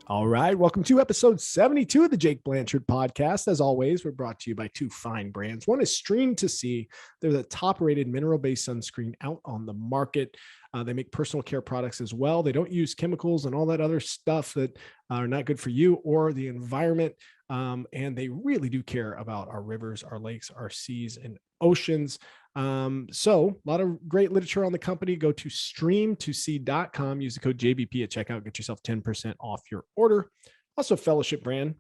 All right. Welcome to episode 72 of the Jake Blanchard podcast. As always, we're brought to you by two fine brands. One is Stream to See. They're the top rated mineral based sunscreen out on the market. They make personal care products as well. They don't use chemicals and all that other stuff that are not good for you or the environment. And they really do care about our rivers, our lakes, our seas, and oceans. So a lot of great literature on the company. Go to streamtosee.com, use the code JBP at checkout, get yourself 10% off your order. Also Fellowship brand.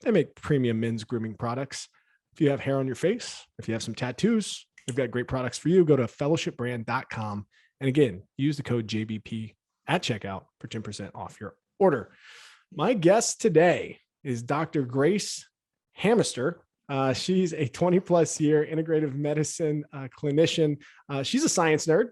They make premium men's grooming products. If you have hair on your face, if you have some tattoos, they've got great products for you. Go to fellowshipbrand.com. And again, use the code JBP at checkout for 10% off your order. My guest today is Dr. Grace Hameister. She's a 20 plus year integrative medicine clinician. She's a science nerd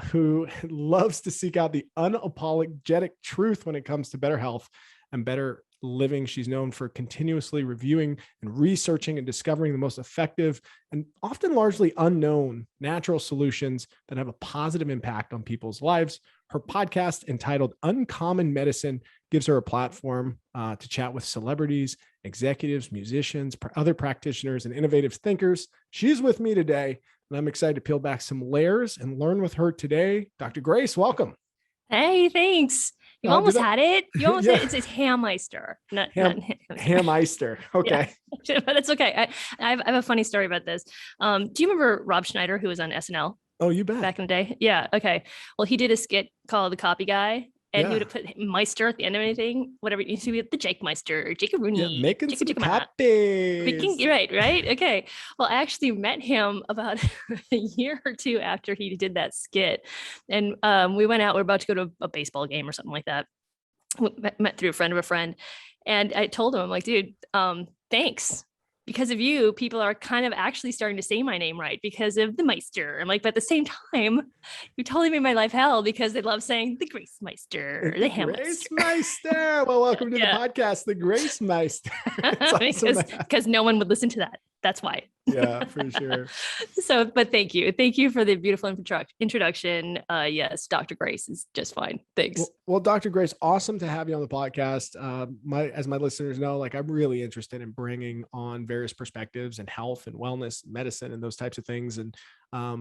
who loves to seek out the unapologetic truth when it comes to better health and better living. She's known for continuously reviewing and researching and discovering the most effective and often largely unknown natural solutions that have a positive impact on people's lives. Her podcast, entitled Uncommon Medicine, gives her a platform to chat with celebrities, executives, musicians, other practitioners, and innovative thinkers. She's with me today, and I'm excited to peel back some layers and learn with her today. Dr. Grace, welcome. Hey, thanks. You almost had it. You almost Yeah. had it. It's Hameister, not Hameister. Okay. Yeah. But it's okay. I have a funny story about this. Do you remember Rob Schneider, who was on SNL? Oh, you bet. Back in the day? Yeah. Okay. Well, he did a skit called The Copy Guy, and he would put Meister at the end of anything, whatever. You see, the Jake Meister, Jake Rooney. Yeah, making some copies. Right. Okay. Well, I actually met him about a year or two after he did that skit. And we went out, we're about to go to a baseball game or something like that. We met through a friend of a friend. And I told him, I'm like, dude, thanks. Because of you, people are kind of actually starting to say my name right because of the Meister. I'm like, but at the same time, you totally made my life hell because they love saying the Grace Meister, the Hameister. Grace Meister. Well, welcome to the podcast, the Grace Meister. Because no one would listen to that. That's why. Yeah, for sure. So, but thank you. Thank you for the beautiful introduction. Yes, Dr. Grace is just fine. Thanks. Well, Dr. Grace, awesome to have you on the podcast. As my listeners know, like I'm really interested in bringing on various perspectives and health and wellness, medicine, and those types of things. And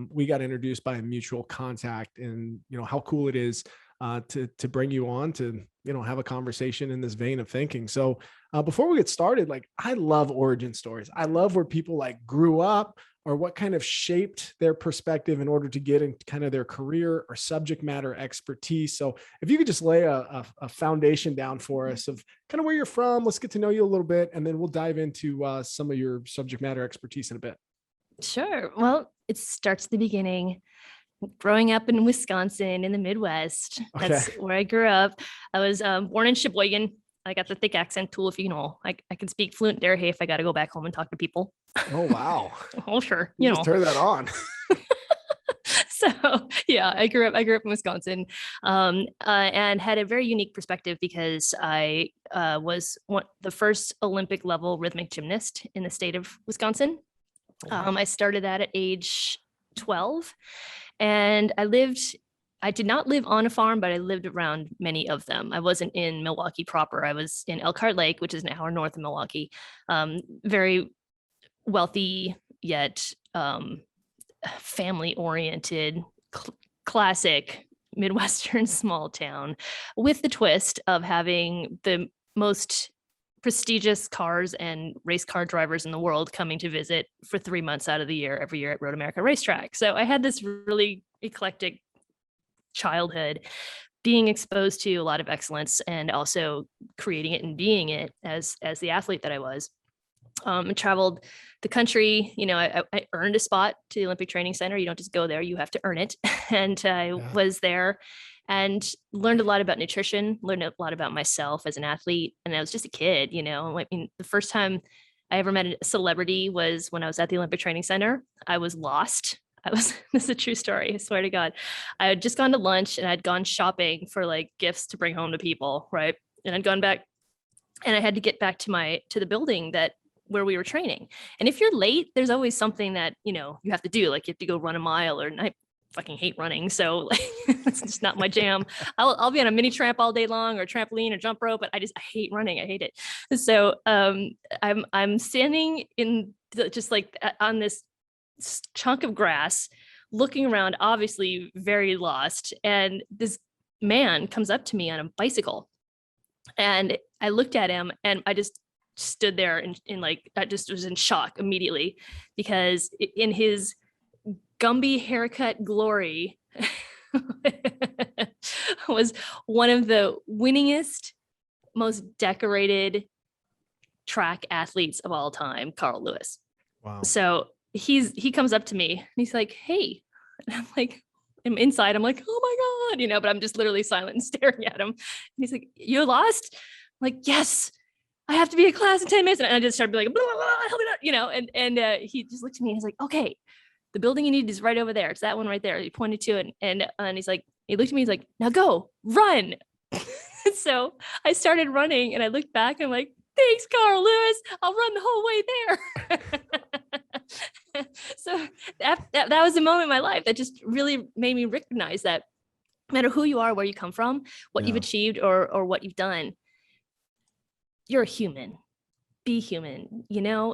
we got introduced by a mutual contact, and how cool it is to bring you on to have a conversation in this vein of thinking. So before we get started, like I love origin stories. I love where people like grew up or what kind of shaped their perspective in order to get in kind of their career or subject matter expertise. So if you could just lay a foundation down for us of kind of where you're from, let's get to know you a little bit, and then we'll dive into some of your subject matter expertise in a bit. Sure. Well, it starts at the beginning. Growing up in Wisconsin in the Midwest, that's where I grew up. I was born in Sheboygan. I got the thick accent tool, if you know. I can speak fluent Derry if I got to go back home and talk to people. Oh, wow. Oh, sure. Just turn that on. So yeah, I grew up in Wisconsin, and had a very unique perspective because I was the first Olympic level rhythmic gymnast in the state of Wisconsin. I started that at age 12. And I did not live on a farm, but I lived around many of them. I wasn't in Milwaukee proper. I was in Elkhart Lake, which is an hour north of Milwaukee. Very wealthy, yet family-oriented, classic Midwestern small town, with the twist of having the most prestigious cars and race car drivers in the world coming to visit for 3 months out of the year, every year at Road America Racetrack. So I had this really eclectic childhood, being exposed to a lot of excellence and also creating it and being it as the athlete that I was. I traveled the country. I earned a spot to the Olympic Training Center. You don't just go there, you have to earn it. And I was there and learned a lot about nutrition, learned a lot about myself as an athlete. And I was just a kid, I mean, the first time I ever met a celebrity was when I was at the Olympic Training Center. I was lost. This is a true story. I swear to God. I had just gone to lunch and I'd gone shopping for like gifts to bring home to people. Right. And I'd gone back and I had to get back to the building where we were training. And if you're late, there's always something that, you have to do. Like you have to go run a mile, or fucking hate running. So like, it's just not my jam. I'll be on a mini tramp all day long or trampoline or jump rope, but I hate running. I hate it. So I'm standing in just like on this chunk of grass, looking around, obviously very lost. And this man comes up to me on a bicycle. And I looked at him and I just stood there in like, I just was in shock immediately, because in his Gumby haircut glory was one of the winningest, most decorated track athletes of all time, Carl Lewis. Wow. So he comes up to me and he's like, hey, and I'm like, I'm inside, I'm like, oh my God, but I'm just literally silent and staring at him. And he's like, you lost? I'm like, yes, I have to be in class in 10 minutes. And I just started being like, blah, blah, blah, help me out, and he just looked at me and he's like, okay, the building you need is right over there. It's that one right there. He pointed to it, and he's like, he looked at me, he's like, now go, run. So I started running and I looked back and I'm like, thanks, Carl Lewis. I'll run the whole way there. So that was a moment in my life that just really made me recognize that no matter who you are, where you come from, what you've achieved or what you've done, you're a human. Be human,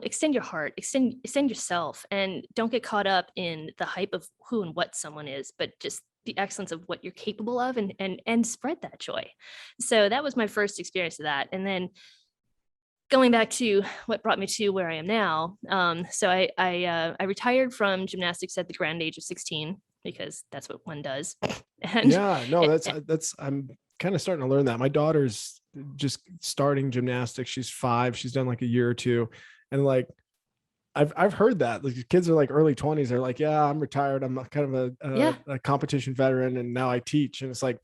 extend your heart, extend yourself, and don't get caught up in the hype of who and what someone is, but just the excellence of what you're capable of, and spread that joy. So that was my first experience of that. And then going back to what brought me to where I am now. So I retired from gymnastics at the grand age of 16, because that's what one does. And that's I'm kind of starting to learn that. My daughter's just starting gymnastics. She's 5. She's done like a year or two. And like, I've heard that like kids are like early 20s. They're like, yeah, I'm retired. I'm kind of a competition veteran. And now I teach. And it's like,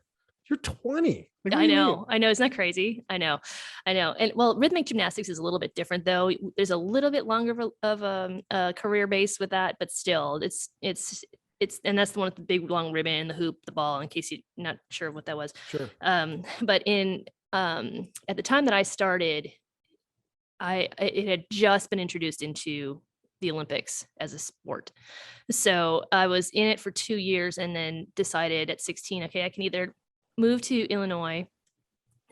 you're 20. Like, I know. Isn't that crazy? I know. And well, rhythmic gymnastics is a little bit different though. There's a little bit longer of a career base with that, but still it's, and that's the one with the big long ribbon, the hoop, the ball, in case you're not sure what that was. Sure. But at the time that I started, it had just been introduced into the Olympics as a sport. So I was in it for 2 years and then decided at 16, okay, I can either move to Illinois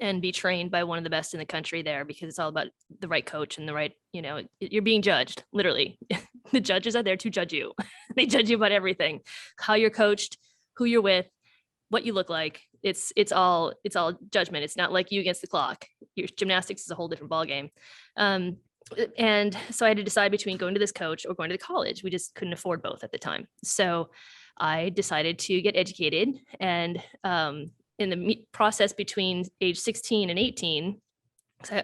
and be trained by one of the best in the country there, because it's all about the right coach and the right, you're being judged, literally. The judges are there to judge you. They judge you about everything, how you're coached, who you're with, what you look like. It's all judgment. It's not like you against the clock. Your gymnastics is a whole different ballgame. And so I had to decide between going to this coach or going to the college. We just couldn't afford both at the time. So I decided to get educated, and in the process between age 16 and 18,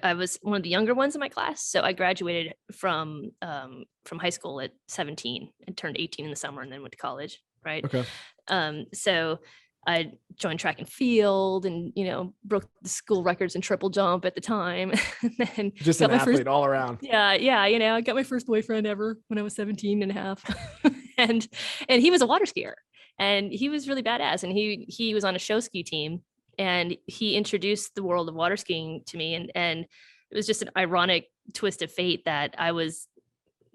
I was one of the younger ones in my class. So I graduated from high school at 17 and turned 18 in the summer, and then went to college. Right. Okay. So I joined track and field, and, broke the school records in triple jump at the time. And then just an athlete all around. Yeah. I got my first boyfriend ever when I was 17 and a half. and he was a water skier, and he was really badass. And he was on a show ski team, and he introduced the world of water skiing to me. And it was just an ironic twist of fate that I was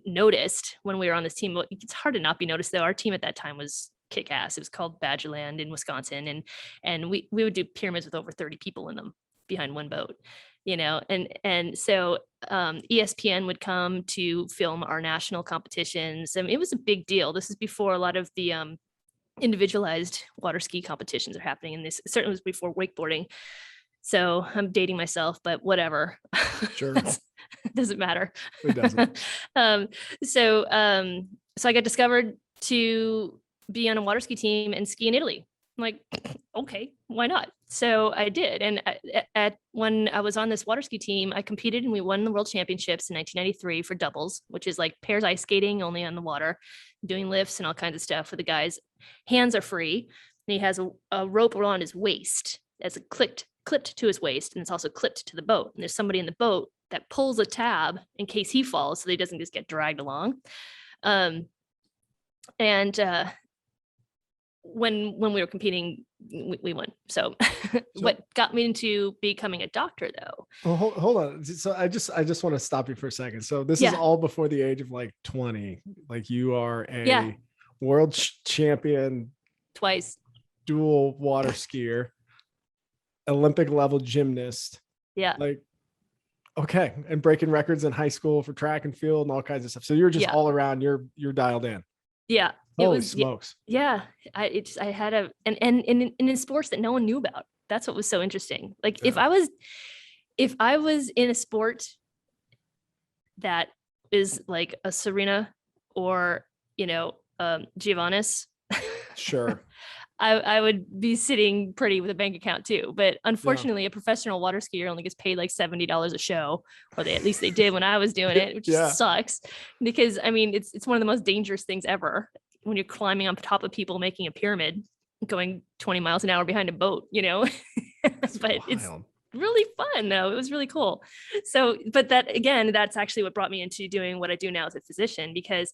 noticed when we were on this team. It's hard to not be noticed though. Our team at that time was kick ass. It was called Badgerland in Wisconsin. And we would do pyramids with over 30 people in them behind one boat, and so ESPN would come to film our national competitions. I mean, it was a big deal. This is before a lot of the individualized water ski competitions are happening. And this certainly was before wakeboarding. So I'm dating myself, but whatever. Sure. Doesn't matter. It doesn't. So I got discovered to be on a water ski team and ski in Italy. I'm like, okay, why not? So I did. And when I was on this water ski team, I competed and we won the world championships in 1993 for doubles, which is like pairs ice skating, only on the water, doing lifts and all kinds of stuff for the guys. Hands are free. And he has a rope around his waist that's clipped to his waist. And it's also clipped to the boat. And there's somebody in the boat that pulls a tab in case he falls, so that he doesn't just get dragged along. When we were competing, we won. So what got me into becoming a doctor though? Well, hold on. So I just want to stop you for a second. So this is all before the age of like 20. Like you are a world champion Twice. dual water skier, Olympic level gymnast. Yeah. Like, okay. And breaking records in high school for track and field and all kinds of stuff. So you're just all around, you're dialed in. Yeah. Holy smokes. Yeah. I had and in sports that no one knew about. That's what was so interesting. Like if I was in a sport that is like a Serena or, Giovannis. Sure. I would be sitting pretty with a bank account too. But unfortunately, a professional water skier only gets paid like $70 a show, or at least they did when I was doing it, which sucks because I mean, it's one of the most dangerous things ever when you're climbing on top of people, making a pyramid, going 20 miles an hour behind a boat, but it's really fun though. It was really cool. So, but that's actually what brought me into doing what I do now as a physician, because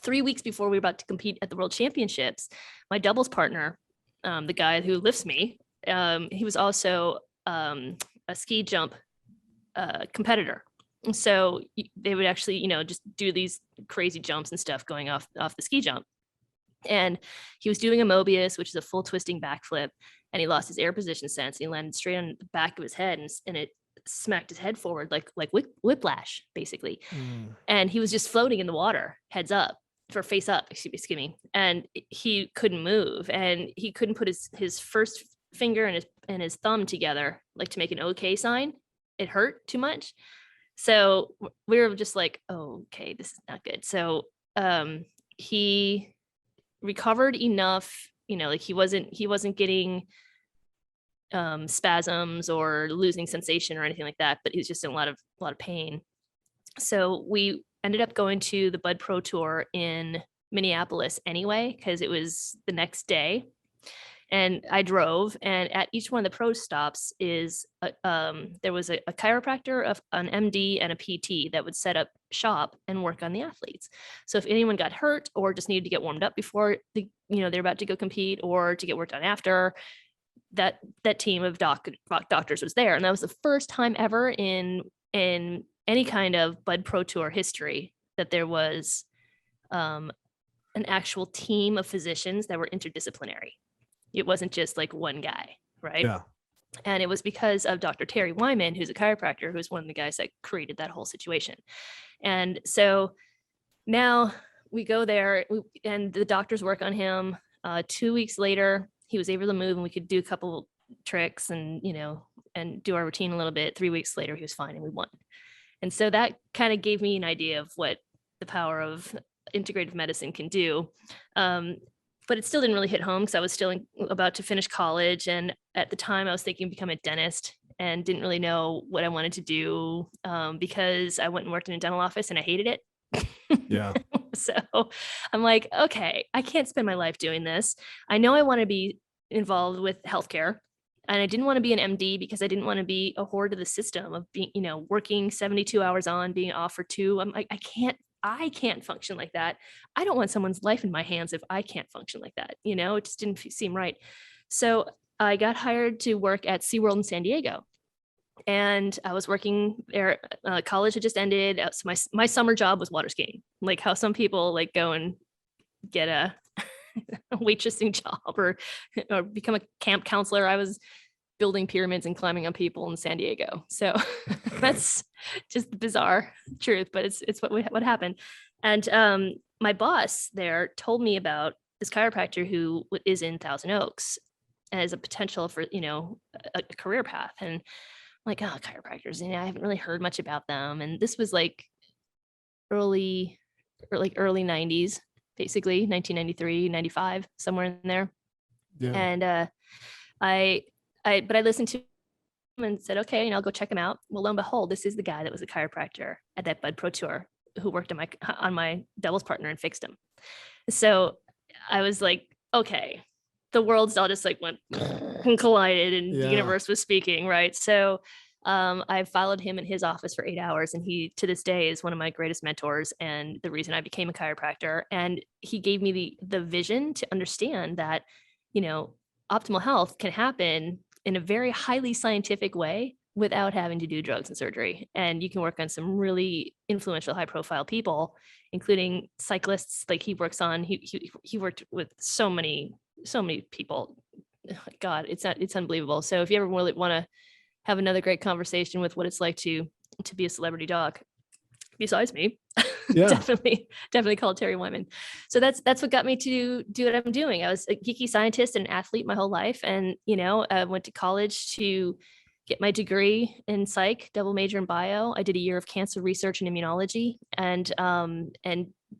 3 weeks before we were about to compete at the World Championships, my doubles partner, the guy who lifts me, he was also a ski jump competitor. And so they would actually, just do these crazy jumps and stuff going off the ski jump. And he was doing a Mobius, which is a full twisting backflip, and he lost his air position sense. And he landed straight on the back of his head, and it smacked his head forward like whiplash, basically. And he was just floating in the water, heads up, or face up, excuse me. And he couldn't move, and he couldn't put his first finger and his thumb together, like to make an okay sign. It hurt too much. So we were just like, oh, okay, this is not good. So he recovered enough, like he wasn't getting spasms or losing sensation or anything like that, but he was just in a lot of pain. So we ended up going to the Bud Pro Tour in Minneapolis anyway, because it was the next day. And I drove, and at each one of the pro stops there was a chiropractor, an MD, and a PT that would set up shop and work on the athletes. So if anyone got hurt or just needed to get warmed up before they're about to go compete, or to get worked on after, that team of doctors was there. And that was the first time ever in any kind of Bud Pro Tour history that there was an actual team of physicians that were interdisciplinary. It wasn't just like one guy, right? Yeah. And it was because of Dr. Terry Wyman, who's a chiropractor, who's one of the guys that created that whole situation. And so now we go there, and the doctors work on him. 2 weeks later, he was able to move, and we could do a couple tricks and do our routine a little bit. 3 weeks later, he was fine, and we won. And so that kind of gave me an idea of what the power of integrative medicine can do. But it still didn't really hit home, because I was still about to finish college. And at the time I was thinking of becoming a dentist, and didn't really know what I wanted to do, because I went and worked in a dental office and I hated it. Yeah. So I'm like, okay, I can't spend my life doing this. I know I want to be involved with healthcare, and I didn't want to be an MD because I didn't want to be a whore to the system of being, working 72 hours on, being off for 2. I'm like, I can't function like that. I don't want someone's life in my hands if I can't function like that. It just didn't seem right. So I got hired to work at SeaWorld in San Diego. And I was working there. College had just ended. So my summer job was water skiing, like how some people like go and get a waitressing job or become a camp counselor. I was building pyramids and climbing on people in San Diego. So that's just the bizarre truth, but it's what happened. And my boss there told me about this chiropractor who is in Thousand Oaks as a potential for, a career path. And I'm like, oh, chiropractors, I haven't really heard much about them. And this was like early 90s, basically 1993, 95, somewhere in there. Yeah. And but I listened to him and said, okay, I'll go check him out. Well, lo and behold, this is the guy that was a chiropractor at that Bud Pro Tour who worked on my doubles partner and fixed him. So I was like, okay, the worlds all just like went and collided, and the universe was speaking, right? So I followed him in his office for 8 hours, and he to this day is one of my greatest mentors and the reason I became a chiropractor. And he gave me the vision to understand that, optimal health can happen in a very highly scientific way without having to do drugs and surgery. And you can work on some really influential, high profile people, including cyclists. Like he works on, he worked with so many people. God, it's unbelievable. So if you ever really want to have another great conversation with what it's like to be a celebrity doc, besides me, Yeah. definitely call Terry Wyman. So that's what got me to do what I'm doing. I was a geeky scientist and athlete my whole life. And, I went to college to get my degree in psych, double major in bio. I did a year of cancer research and immunology and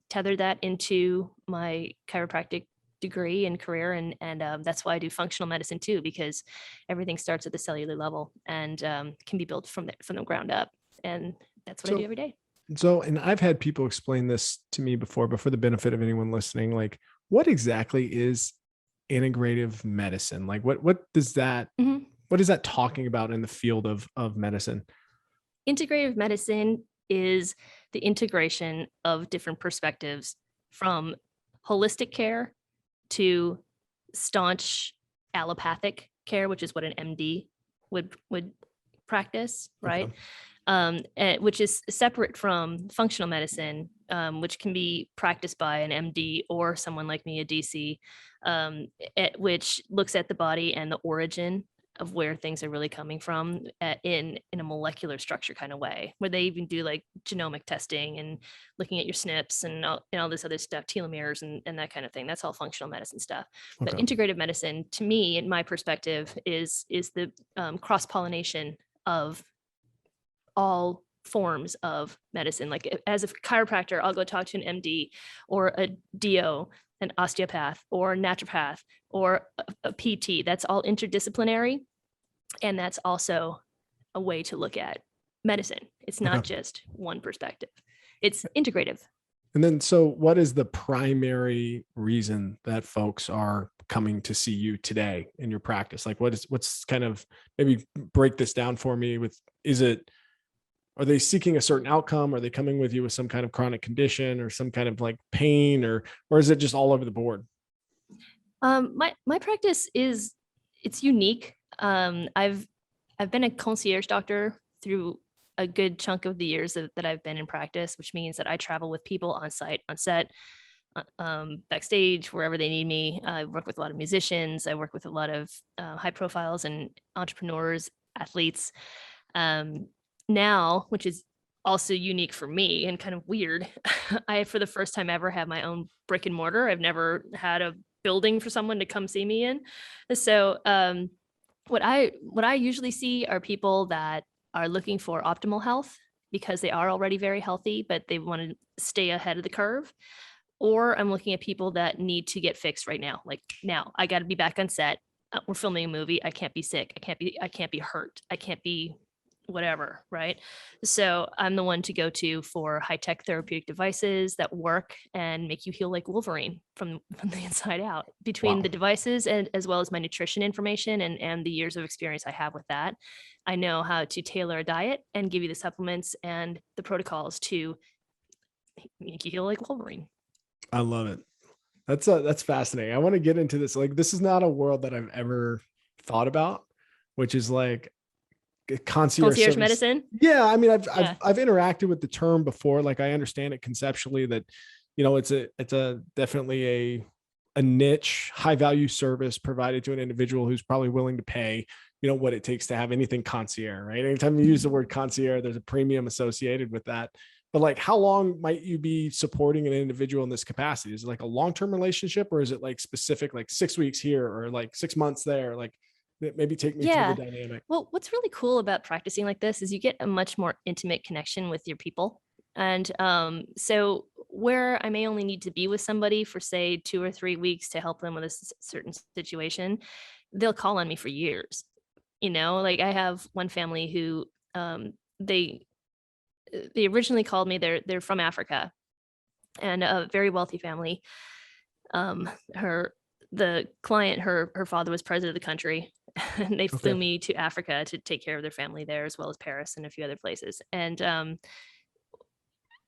tethered that into my chiropractic degree and career. And that's why I do functional medicine too, because everything starts at the cellular level and can be built from the ground up. And that's what I do every day. So, and I've had people explain this to me before, but for the benefit of anyone listening, like what exactly is integrative medicine? Like what does that, what is that talking about in the field of medicine? Integrative medicine is the integration of different perspectives from holistic care to staunch allopathic care, which is what an MD would practice, right? Okay. Which is separate from functional medicine, which can be practiced by an MD or someone like me, a DC, which looks at the body and the origin of where things are really coming from in a molecular structure kind of way, where they even do like genomic testing and looking at your SNPs and all this other stuff, telomeres and that kind of thing. That's all functional medicine stuff. Okay. But integrative medicine, to me, in my perspective, is the cross-pollination of all forms of medicine. Like as a chiropractor, I'll go talk to an MD or a DO, an osteopath or a naturopath or a PT. That's all interdisciplinary. And that's also a way to look at medicine. It's not just one perspective. It's integrative. And then, so what is the primary reason that folks are coming to see you today in your practice? Like what's kind of, maybe break this down for me with, are they seeking a certain outcome? Are they coming with you with some kind of chronic condition or some kind of like pain or is it just all over the board? My practice it's unique. I've been a concierge doctor through a good chunk of the years that I've been in practice, which means that I travel with people on site, on set, backstage, wherever they need me. I work with a lot of musicians. I work with a lot of high profiles and entrepreneurs, athletes. Now, which is also unique for me and kind of weird, I, for the first time ever, have my own brick and mortar. I've never had a building for someone to come see me in. So what I usually see are people that are looking for optimal health because they are already very healthy, but they want to stay ahead of the curve. Or I'm looking at people that need to get fixed right now. Like, now I got to be back on set. We're filming a movie. I can't be sick. I can't be hurt. I can't be whatever, right? So I'm the one to go to for high-tech therapeutic devices that work and make you heal like Wolverine from the inside out. Between the devices and as well as my nutrition information and the years of experience I have with that, I know how to tailor a diet and give you the supplements and the protocols to make you heal like Wolverine. I love it. That's fascinating. I want to get into this. Like, this is not a world that I've ever thought about, which is like concierge medicine. Yeah. I mean, I've interacted with the term before. Like, I understand it conceptually that, it's a definitely a niche, high value service provided to an individual who's probably willing to pay, what it takes to have anything concierge, right? Anytime you use the word concierge, there's a premium associated with that. But like, how long might you be supporting an individual in this capacity? Is it like a long-term relationship, or is it like specific, like 6 weeks here or like 6 months there? Like, maybe take me through the dynamic. Well, what's really cool about practicing like this is you get a much more intimate connection with your people. And so where I may only need to be with somebody for, say, 2 or 3 weeks to help them with a certain situation, they'll call on me for years. Like I have one family who they originally called me. They're from Africa and a very wealthy family. The client, her father was president of the country, and they flew me to Africa to take care of their family there, as well as Paris and a few other places. And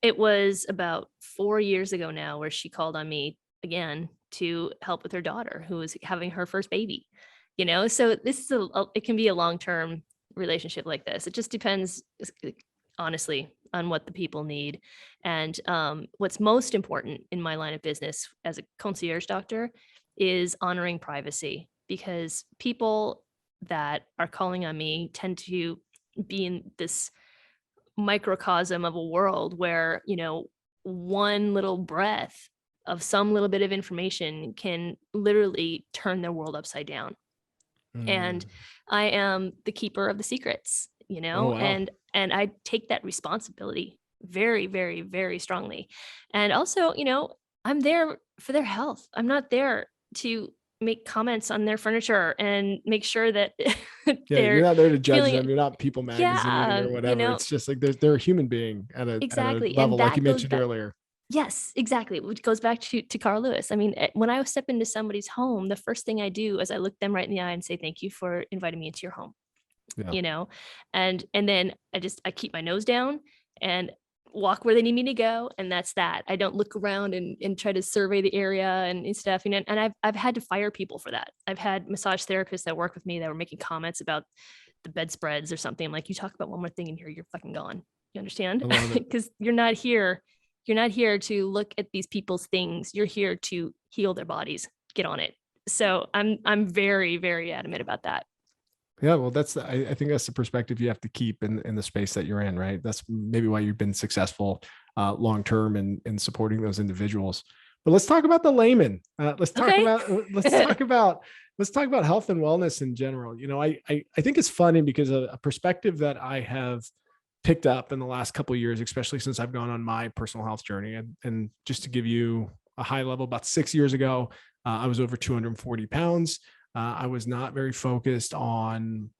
it was about 4 years ago now where she called on me again to help with her daughter who was having her first baby. So this is it can be a long-term relationship like this. It just depends, honestly, on what the people need. And what's most important in my line of business as a concierge doctor is honoring privacy, because people that are calling on me tend to be in this microcosm of a world where, one little breath of some little bit of information can literally turn their world upside down. And I am the keeper of the secrets, Oh, wow. and I take that responsibility very, very, very strongly. And also, I'm there for their health. I'm not there to make comments on their furniture and make sure that Yeah, they're you're not there to judge feeling them. You're not People Magazine yeah, or whatever. It's just like they're a human being at a exactly. level, And like you that goes mentioned back. earlier. Yes, exactly. Which goes back to Carl Lewis. I mean, when I step into somebody's home, the first thing I do is I look them right in the eye and say, thank you for inviting me into your home. Yeah. And then I keep my nose down and walk where they need me to go. And that's that. I don't look around and try to survey the area and stuff. And I've had to fire people for that. I've had massage therapists that work with me that were making comments about the bedspreads or something. I'm like, you talk about one more thing in here, you're fucking gone. You understand? I love it. Because you're not here to look at these people's things. You're here to heal their bodies. Get on it. So I'm very, very adamant about that. Yeah, well, I think that's the perspective you have to keep in the space that you're in, right? That's maybe why you've been successful long term in supporting those individuals. But let's talk about the layman. Let's talk about health and wellness in general. I think it's funny because a perspective that I have picked up in the last couple of years, especially since I've gone on my personal health journey. And just to give you a high level, about 6 years ago, I was over 240 pounds. I was not very focused on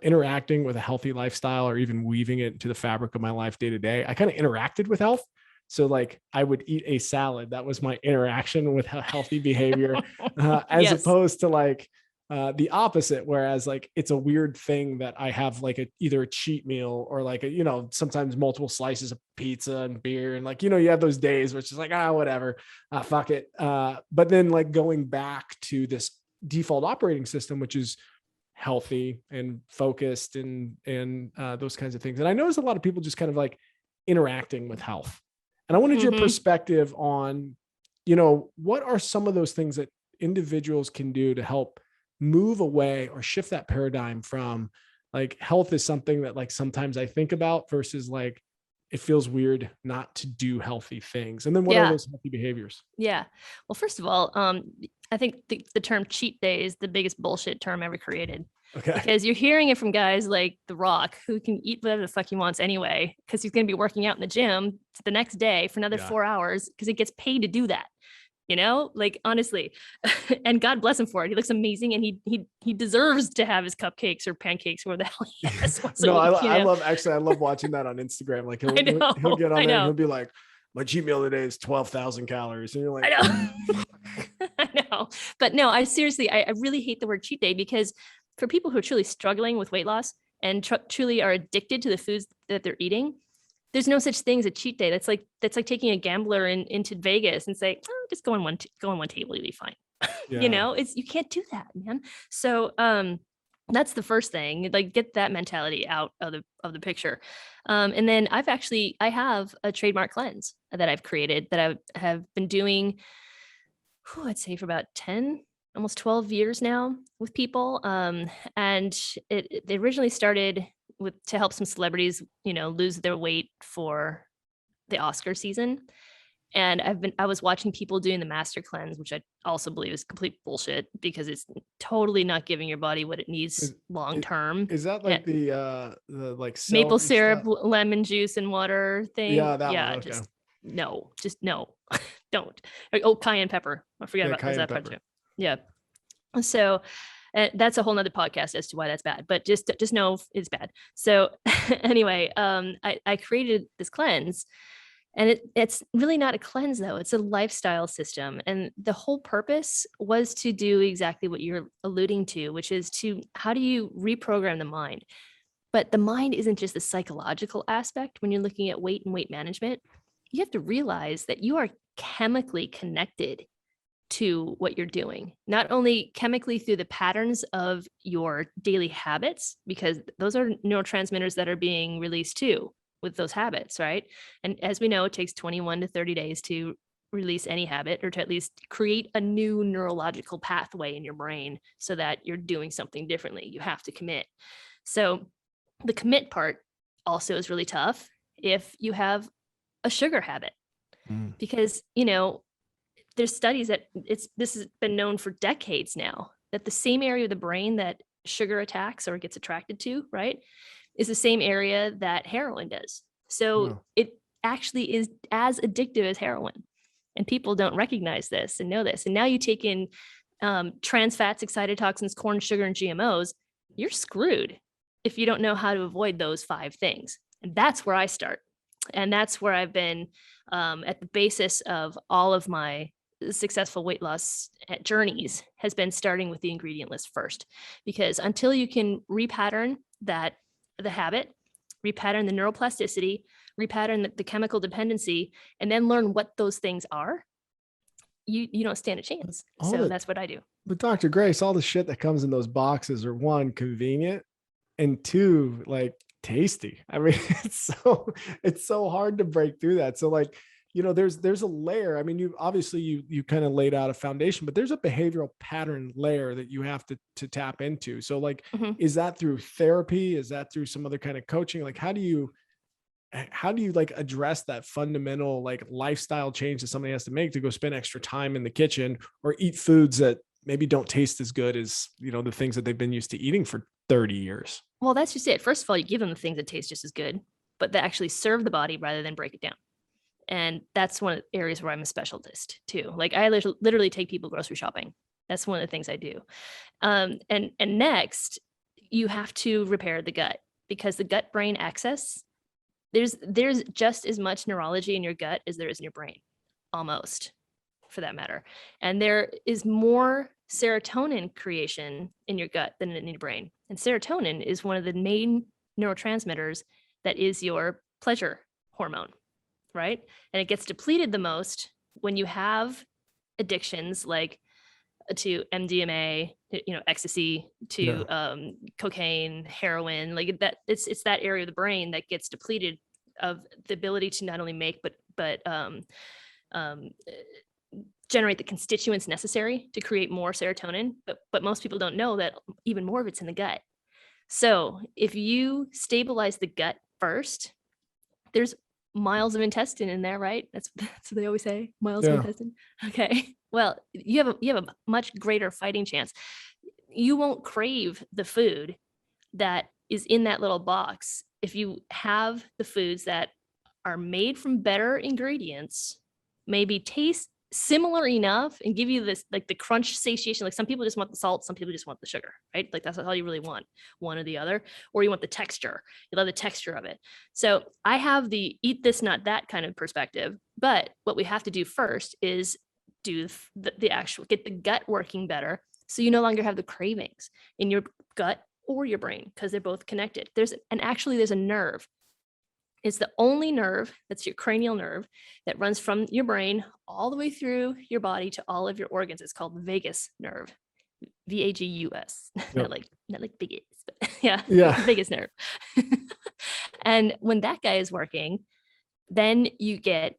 interacting with a healthy lifestyle or even weaving it into the fabric of my life day to day. I kind of interacted with health. So like I would eat a salad. That was my interaction with healthy behavior, as Yes. opposed to like the opposite. Whereas like, it's a weird thing that I have like either a cheat meal or like sometimes multiple slices of pizza and beer. And like, you have those days where it's just like, whatever, fuck it. But then like going back to this default operating system, which is healthy and focused and those kinds of things. And I noticed a lot of people just kind of like interacting with health. And I wanted your perspective on, what are some of those things that individuals can do to help move away or shift that paradigm from like health is something that like sometimes I think about versus like it feels weird not to do healthy things. And then what are those healthy behaviors? Yeah. Well, first of all, I think the term cheat day is the biggest bullshit term ever created. Okay. Because you're hearing it from guys like The Rock, who can eat whatever the fuck he wants anyway, because he's going to be working out in the gym the next day for another 4 hours because he gets paid to do that. Like honestly, and God bless him for it. He looks amazing, and he deserves to have his cupcakes or pancakes or whatever the hell he has. I love watching that on Instagram. Like he'll get on there and he'll be like, my cheat meal today is 12,000 calories. And you're like, I know. I know. But no, I seriously, I really hate the word cheat day, because for people who are truly struggling with weight loss and truly are addicted to the foods that they're eating, there's no such thing as a cheat day. That's like taking a gambler into Vegas and say, just go on one table, you'll be fine. Yeah. You can't do that, man. So that's the first thing. Like, get that mentality out of the picture. And then I have a trademark cleanse that I've created that I have been doing, I'd say for about 10, almost 12 years now with people. And it originally started to help some celebrities, lose their weight for the Oscar season. And I was watching people doing the master cleanse, which I also believe is complete bullshit, because it's totally not giving your body what it needs long term. Is that like the like maple syrup, stuff? Lemon juice and water thing? Yeah, that one. Okay. Just no, don't. Oh, cayenne pepper. I forget about that part too. Yeah. So that's a whole nother podcast as to why that's bad, but just know it's bad. So anyway, I created this cleanse. And it's really not a cleanse, though. It's a lifestyle system. And the whole purpose was to do exactly what you're alluding to, which is how do you reprogram the mind? But the mind isn't just the psychological aspect. When you're looking at weight and weight management, you have to realize that you are chemically connected to what you're doing, not only chemically through the patterns of your daily habits, because those are neurotransmitters that are being released too with those habits, right? And as we know, it takes 21 to 30 days to release any habit, or to at least create a new neurological pathway in your brain so that you're doing something differently. You have to commit. So the commit part also is really tough if you have a sugar habit, because, there's studies that this has been known for decades now, that the same area of the brain that sugar attacks or gets attracted to, right, is the same area that heroin does. So it actually is as addictive as heroin. And people don't recognize this and know this. And now you take in trans fats, excitotoxins, corn, sugar, and GMOs, you're screwed if you don't know how to avoid those 5 things. And that's where I start. And that's where I've been at the basis of all of my successful weight loss journeys, has been starting with the ingredient list first. Because until you can repattern the habit, repattern the neuroplasticity, repattern the chemical dependency, and then learn what those things are, you don't stand a chance. So that's what I do. But Dr. Grace, all the shit that comes in those boxes are, 1, convenient, and 2, like, tasty. I mean, it's so hard to break through that. So, like, there's a layer. I mean, you kind of laid out a foundation, but there's a behavioral pattern layer that you have to tap into. So, like, is that through therapy? Is that through some other kind of coaching? Like, how do you like address that fundamental, like, lifestyle change that somebody has to make to go spend extra time in the kitchen or eat foods that maybe don't taste as good as, the things that they've been used to eating for 30 years? Well, that's just it. First of all, you give them the things that taste just as good, but that actually serve the body rather than break it down. And that's one of the areas where I'm a specialist too. Like, I literally take people grocery shopping. That's one of the things I do. And next, you have to repair the gut, because the gut-brain axis, there's just as much neurology in your gut as there is in your brain, almost, for that matter. And there is more serotonin creation in your gut than in your brain. And serotonin is one of the main neurotransmitters that is your pleasure hormone, right? And it gets depleted the most when you have addictions like to MDMA, ecstasy, to cocaine, heroin, like that. It's that area of the brain that gets depleted of the ability to not only make but generate the constituents necessary to create more serotonin. But most people don't know that even more of it's in the gut. So if you stabilize the gut first, there's miles of intestine in there, right? That's what they always say, miles of intestine. Okay. Well, you have a much greater fighting chance. You won't crave the food that is in that little box if you have the foods that are made from better ingredients, maybe taste similar enough and give you this, like, the crunch satiation. Like, some people just want the salt, some people just want the sugar, right? Like, that's all you really want, one or the other. Or you want the texture, you love the texture of it. So I have the eat this, not that kind of perspective. But what we have to do first is do the actual, get the gut working better, so you no longer have the cravings in your gut or your brain, because they're both connected. There's a nerve. It's the only nerve, that's your cranial nerve, that runs from your brain all the way through your body to all of your organs. It's called the vagus nerve, VAGUS, not like biggest, but yeah, vagus nerve. And when that guy is working, then you get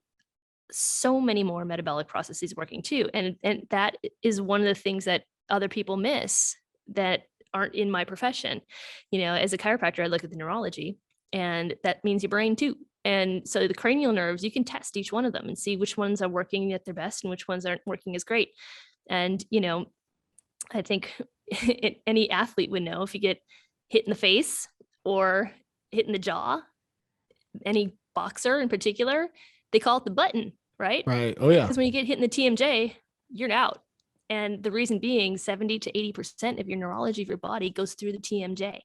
so many more metabolic processes working too. And that is one of the things that other people miss that aren't in my profession. As a chiropractor, I look at the neurology, and that means your brain too. And so the cranial nerves, you can test each one of them and see which ones are working at their best and which ones aren't working as great. And, I think any athlete would know, if you get hit in the face or hit in the jaw, any boxer in particular, they call it the button, right? Right. Oh yeah. Because when you get hit in the TMJ, you're out. And the reason being, 70 to 80% of your neurology of your body goes through the TMJ.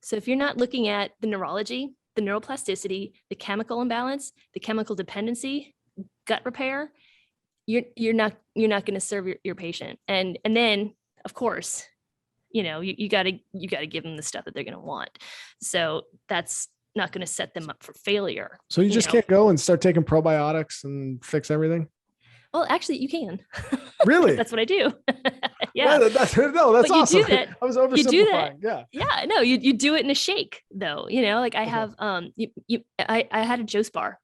So if you're not looking at the neurology, the neuroplasticity, the chemical imbalance, the chemical dependency, gut repair, you're not going to serve your patient. And then, of course, you got to give them the stuff that they're going to want. So that's not going to set them up for failure. So you just can't go and start taking probiotics and fix everything? Well, actually, you can. Really? That's what I do. Yeah. That's But awesome. You do that. I was You do that. oversimplifying. Yeah. Yeah. No, you do it in a shake though. Like I have, I had a Joe's bar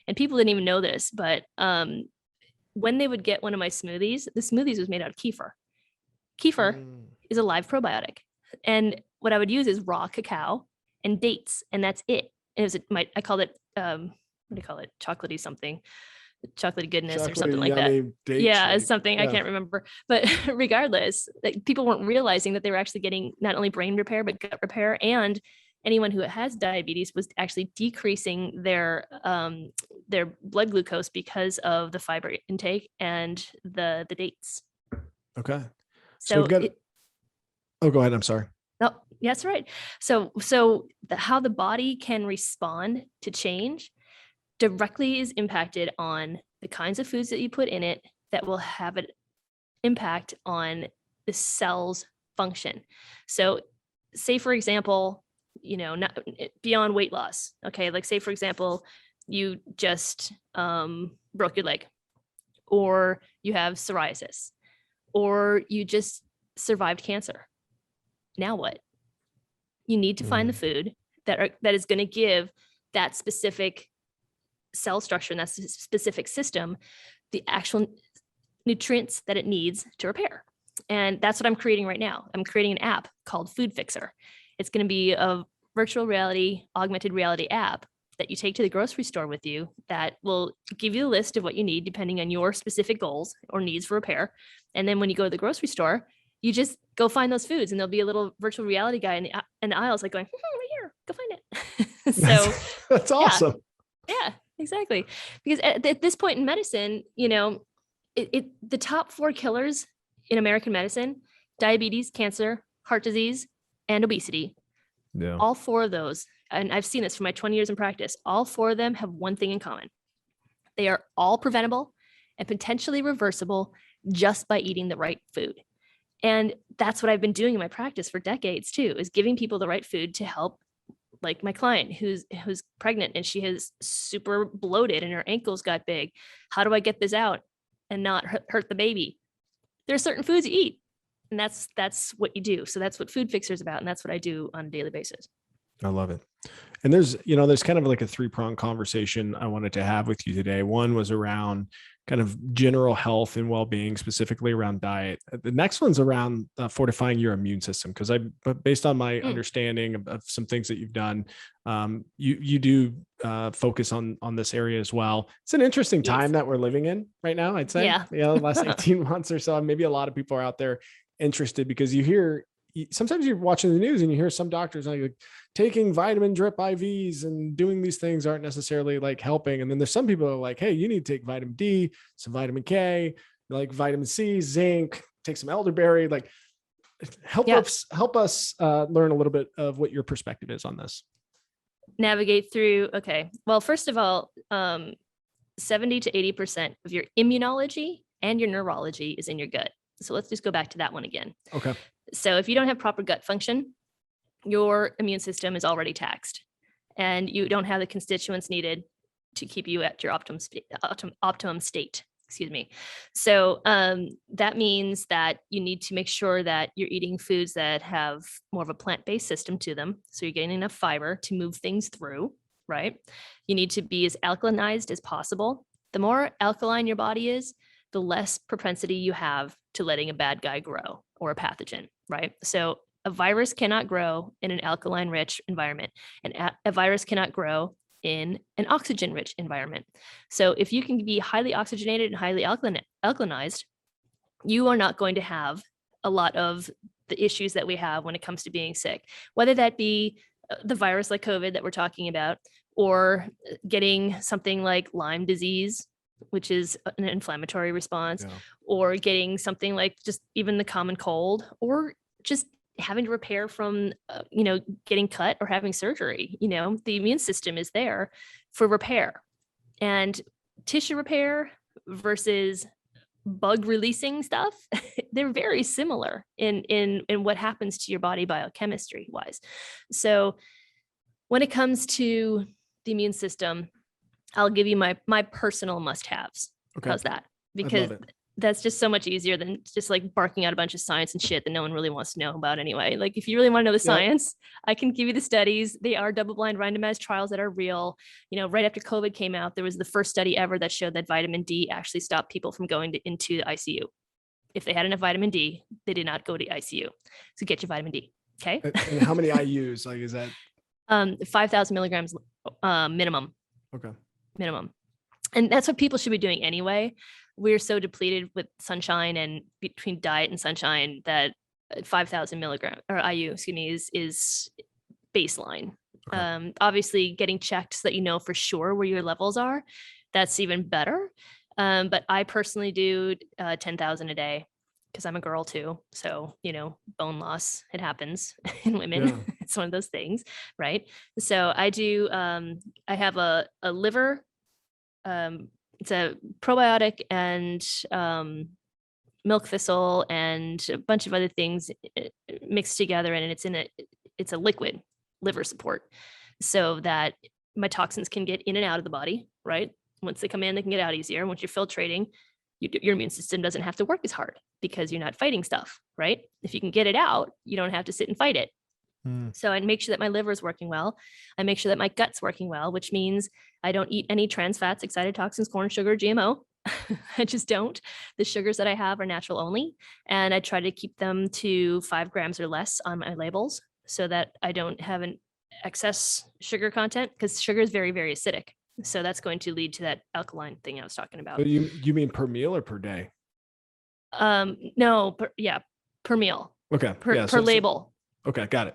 and people didn't even know this, but when they would get one of my smoothies, the smoothies was made out of kefir. Kefir is a live probiotic. And what I would use is raw cacao and dates, and that's it. And it was I called it what do you call it? Chocolatey something, chocolatey goodness or something like that. Yeah, it's something I can't remember. But regardless, like, people weren't realizing that they were actually getting not only brain repair but gut repair, and anyone who has diabetes was actually decreasing their blood glucose because of the fiber intake and the dates. Okay. So we've got go ahead. I'm sorry. No, that's right. So how the body can respond to change directly is impacted on the kinds of foods that you put in it that will have an impact on the cell's function. So say, for example, not beyond weight loss. Okay. Like say, for example, you just broke your leg, or you have psoriasis, or you just survived cancer. Now what? You need to find the food that is going to give that specific cell structure and that specific system the actual nutrients that it needs to repair. And that's what I'm creating right now. I'm creating an app called Food Fixer. It's going to be a virtual reality, augmented reality app that you take to the grocery store with you that will give you a list of what you need depending on your specific goals or needs for repair. And then when you go to the grocery store, you just go find those foods, and there'll be a little virtual reality guy in the aisles like going, right here, go find it. So that's awesome. Yeah, exactly. Because at this point in medicine, the top 4 killers in American medicine: diabetes, cancer, heart disease, and obesity. Yeah. All 4 of those, and I've seen this for my 20 years in practice, all 4 of them have one thing in common. They are all preventable and potentially reversible just by eating the right food. And that's what I've been doing in my practice for decades too, is giving people the right food to help, like my client who's pregnant and she has super bloated and her ankles got big. How do I get this out and not hurt the baby? There are certain foods you eat, and that's what you do. So that's what Food Fixer is about. And that's what I do on a daily basis. I love it. And there's kind of like a 3-pronged conversation I wanted to have with you today. One was around kind of general health and well-being, specifically around diet. The next one's around fortifying your immune system. Because based on my understanding of some things that you've done, you do focus on this area as well. It's an interesting time that we're living in right now, I'd say. The last 18 months or so. And maybe a lot of people are out there interested because sometimes you're watching the news and you hear some doctors like taking vitamin drip IVs and doing these things aren't necessarily like helping. And then there's some people who are like, hey, you need to take vitamin D, some vitamin K, like vitamin C, zinc, take some elderberry, like help us learn a little bit of what your perspective is on this. Navigate through. Okay. Well, first of all, 70 to 80% of your immunology and your neurology is in your gut. So let's just go back to that one again. Okay. So if you don't have proper gut function, your immune system is already taxed and you don't have the constituents needed to keep you at your optimum state. Excuse me. So that means that you need to make sure that you're eating foods that have more of a plant-based system to them. So you're getting enough fiber to move things through, right? You need to be as alkalinized as possible. The more alkaline your body is, the less propensity you have to letting a bad guy grow or a pathogen, right? So a virus cannot grow in an alkaline-rich environment, and a virus cannot grow in an oxygen-rich environment. So if you can be highly oxygenated and highly alkalinized, you are not going to have a lot of the issues that we have when it comes to being sick, whether that be the virus like COVID that we're talking about, or getting something like Lyme disease, which is an inflammatory response, or getting something like just even the common cold, or just having to repair from, getting cut or having surgery. The immune system is there for repair, and tissue repair versus bug releasing stuff, they're very similar in what happens to your body biochemistry wise. So when it comes to the immune system, I'll give you my personal must-haves. Okay. How's that? because it. that's just so much easier than just like barking out a bunch of science and shit that no one really wants to know about anyway. Like if you really want to know the science, I can give you the studies. They are double-blind randomized trials that are real. Right after COVID came out, there was the first study ever that showed that vitamin D actually stopped people from going into the ICU. If they had enough vitamin D, they did not go to ICU. So get your vitamin D. Okay. And how many IUs? Like, is that 5,000 milligrams minimum. Okay. Minimum. And that's what people should be doing anyway. We're so depleted with sunshine and between diet and sunshine that 5,000 milligram or IU, is baseline. Okay. Obviously getting checked so that you know for sure where your levels are, that's even better. But I personally do 10,000 a day because I'm a girl too. So, bone loss, it happens in women. Yeah. It's one of those things, right? So I do, I have a liver, it's a probiotic and milk thistle and a bunch of other things mixed together, and it's a liquid liver support so that my toxins can get in and out of the body, right? Once they come in, they can get out easier. Once you're filtrating, your immune system doesn't have to work as hard because you're not fighting stuff, right? If you can get it out, you don't have to sit and fight it. So I make sure that my liver is working well. I make sure that my gut's working well, which means I don't eat any trans fats, excited toxins, corn, sugar, GMO. I just don't. The sugars that I have are natural only. And I try to keep them to 5 grams or less on my labels so that I don't have an excess sugar content, because sugar is very, very acidic. So that's going to lead to that alkaline thing I was talking about. So you mean per meal or per day? No, per meal. Okay. Per label. Okay, got it.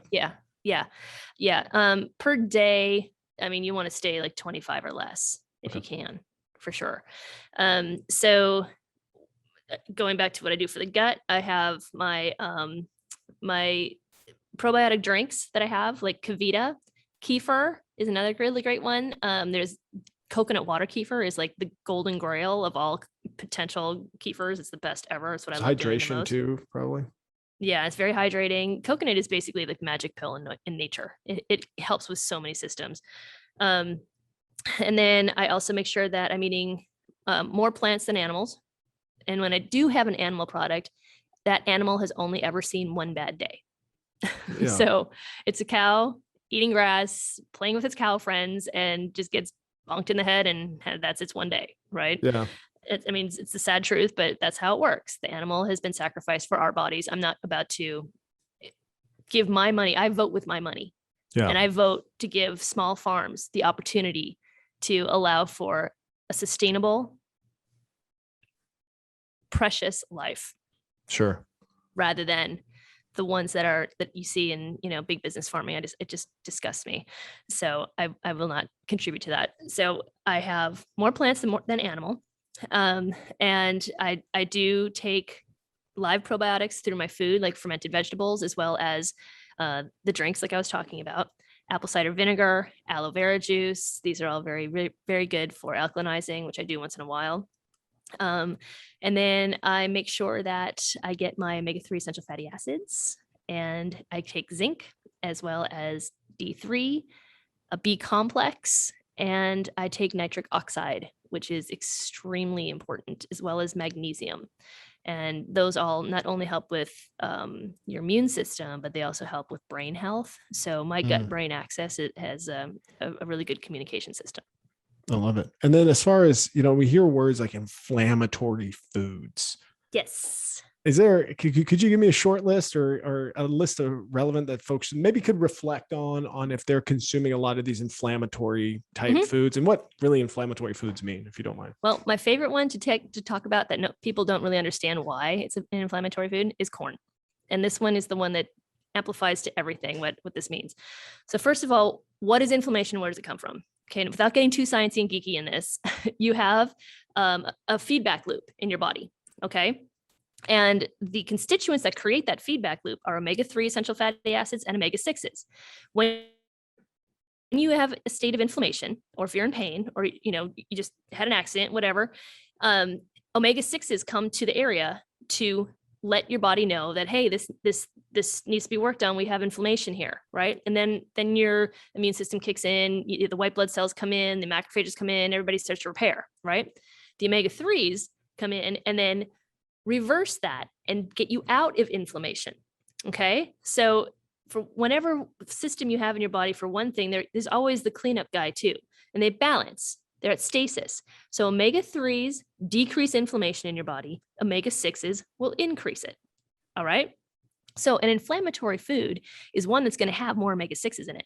Yeah. Per day, I mean, you want to stay like 25 or less if you can, for sure. So going back to what I do for the gut, I have my my probiotic drinks that I have, like Kavita. Kefir is another really great one. There's coconut water kefir is like the golden grail of all potential kefirs. It's the best ever. It's what I love doing the most. Hydration too, probably. Yeah, it's very hydrating. Coconut is basically like magic pill in nature. It helps with so many systems. And then I also make sure that I'm eating more plants than animals. And when I do have an animal product, that animal has only ever seen one bad day. Yeah. So it's a cow eating grass, playing with its cow friends, and just gets bonked in the head, and that's its one day, right? Yeah. It's the sad truth, but that's how it works. The animal has been sacrificed for our bodies. I'm not about to give my money. I vote with my money. Yeah. And I vote to give small farms the opportunity to allow for a sustainable, precious life. Sure. Rather than the ones that you see in, big business farming. It just disgusts me. So I will not contribute to that. So I have more plants than animal. And I do take live probiotics through my food, like fermented vegetables, as well as the drinks like I was talking about. Apple cider vinegar, aloe vera juice. These are all very, very, very good for alkalinizing, which I do once in a while. And then I make sure that I get my omega-3 essential fatty acids, and I take zinc as well as D3, a B complex, and I take nitric oxide, which is extremely important, as well as magnesium. And those all not only help with your immune system, but they also help with brain health. So my gut-brain axis, it has a really good communication system. I love it. And then as far as, we hear words like inflammatory foods. Yes. Is there, could you give me a short list or a list of relevant that folks maybe could reflect on if they're consuming a lot of these inflammatory type foods, and what really inflammatory foods mean, if you don't mind? Well, my favorite one to talk about that people don't really understand why it's an inflammatory food is corn. And this one is the one that amplifies to everything what this means. So first of all, what is inflammation? Where does it come from? Okay, and without getting too sciencey and geeky in this, you have a feedback loop in your body, okay? And the constituents that create that feedback loop are omega-3 essential fatty acids and omega-6s. When you have a state of inflammation, or if you're in pain, or you just had an accident, whatever, omega-6s come to the area to let your body know that, hey, this needs to be worked on. We have inflammation here, right? And then your immune system kicks in, the white blood cells come in, the macrophages come in, everybody starts to repair, right? The omega-3s come in and then reverse that and get you out of inflammation. Okay. So for whatever system you have in your body, for one thing, there's always the cleanup guy too, and they balance. They're at stasis. So omega-3s decrease inflammation in your body. Omega-6s will increase it. All right. So an inflammatory food is one that's going to have more omega-6s in it.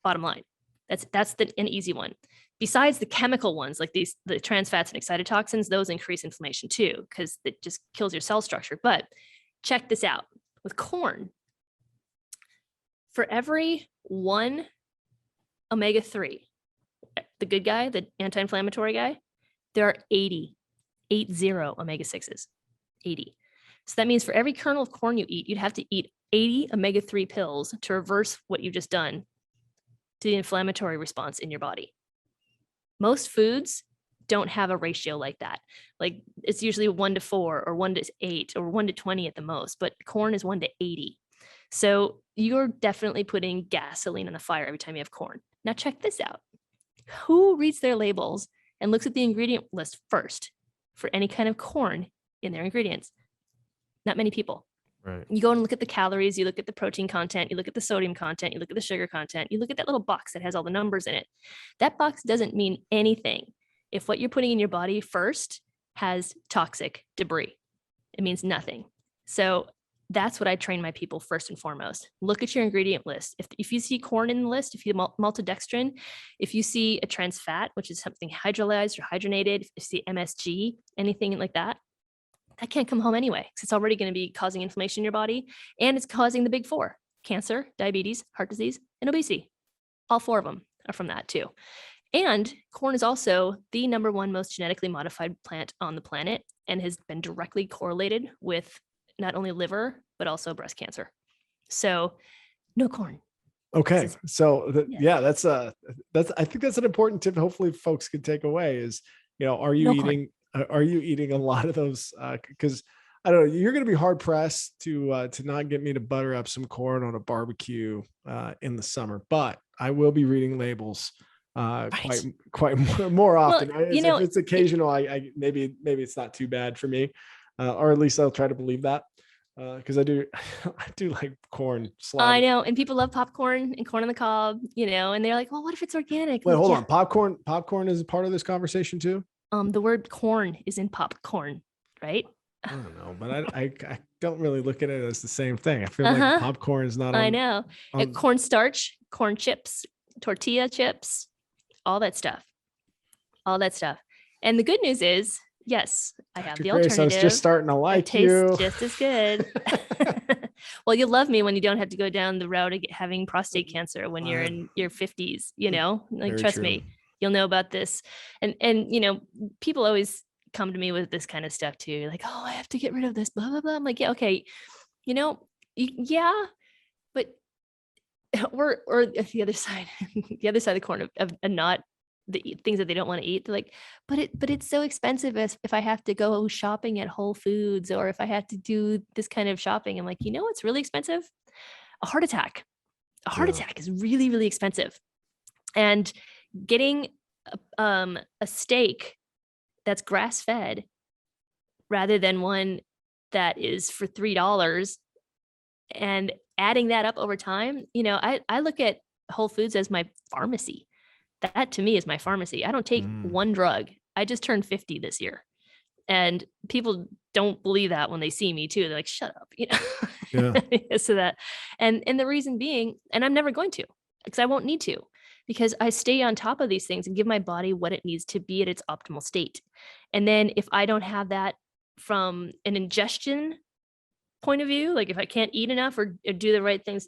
Bottom line. That's an easy one. Besides the chemical ones, like the trans fats and excitotoxins, those increase inflammation too, because it just kills your cell structure. But check this out. With corn, for every one omega-3, the good guy, the anti-inflammatory guy, there are 80 omega-6s, 80. So that means for every kernel of corn you eat, you'd have to eat 80 omega-3 pills to reverse what you've just done to the inflammatory response in your body. Most foods don't have a ratio like that. Like it's usually 1-4 or 1-8 or 1-20 at the most, but corn is 1-80. So you're definitely putting gasoline on the fire every time you have corn. Now check this out. Who reads their labels and looks at the ingredient list first for any kind of corn in their ingredients? Not many people. Right. You go and look at the calories, you look at the protein content, you look at the sodium content, you look at the sugar content, you look at that little box that has all the numbers in it. That box doesn't mean anything if what you're putting in your body first has toxic debris. It means nothing. So that's what I train my people first and foremost. Look at your ingredient list. If you see corn in the list, if you maltodextrin, if you see a trans fat, which is something hydrolyzed or hydrogenated, if you see MSG, anything like that, that can't come home anyway, because it's already going to be causing inflammation in your body, and it's causing the big four: cancer, diabetes, heart disease, and obesity. All four of them are from that too. And corn is also the number one most genetically modified plant on the planet and has been directly correlated with not only liver, but also breast cancer. So no corn. Okay. So that's I think that's an important tip. Hopefully folks can take away is, are you eating a lot of those? Cause I don't know, you're going to be hard pressed to not get me to butter up some corn on a barbecue in the summer, but I will be reading labels quite more often. Well, if it's occasional, I maybe it's not too bad for me, or at least I'll try to believe that, because I do like corn slab. I know, and people love popcorn and corn on the cob, and they're like, well, what if it's organic? Wait, hold on, popcorn is a part of this conversation too. The word corn is in popcorn, right? I don't know, but I don't really look at it as the same thing. I feel like popcorn is not. I know. Cornstarch, corn chips, tortilla chips, all that stuff. And the good news is, yes, I have the alternative. I was just starting to like you. It tastes just as good. Well, you'll love me when you don't have to go down the route of having prostate cancer when you're in your 50s, trust me, you'll know about this. And people always come to me with this kind of stuff too. Like, oh, I have to get rid of this, blah, blah, blah. I'm like, yeah, okay. But or the other side of the corner of not the things that they don't want to eat. They're like, but it's so expensive if I have to go shopping at Whole Foods, or if I have to do this kind of shopping. I'm like, what's really expensive? A heart attack. A heart attack is really, really expensive. And getting a steak that's grass fed rather than one that is for $3, and adding that up over time, I look at Whole Foods as my pharmacy. That to me is my pharmacy. I don't take one drug. I just turned 50 this year. And people don't believe that when they see me too. They're like, shut up, Yeah. So that, and the reason being, and I'm never going to, because I won't need to, because I stay on top of these things and give my body what it needs to be at its optimal state. And then if I don't have that from an ingestion point of view, like if I can't eat enough or do the right things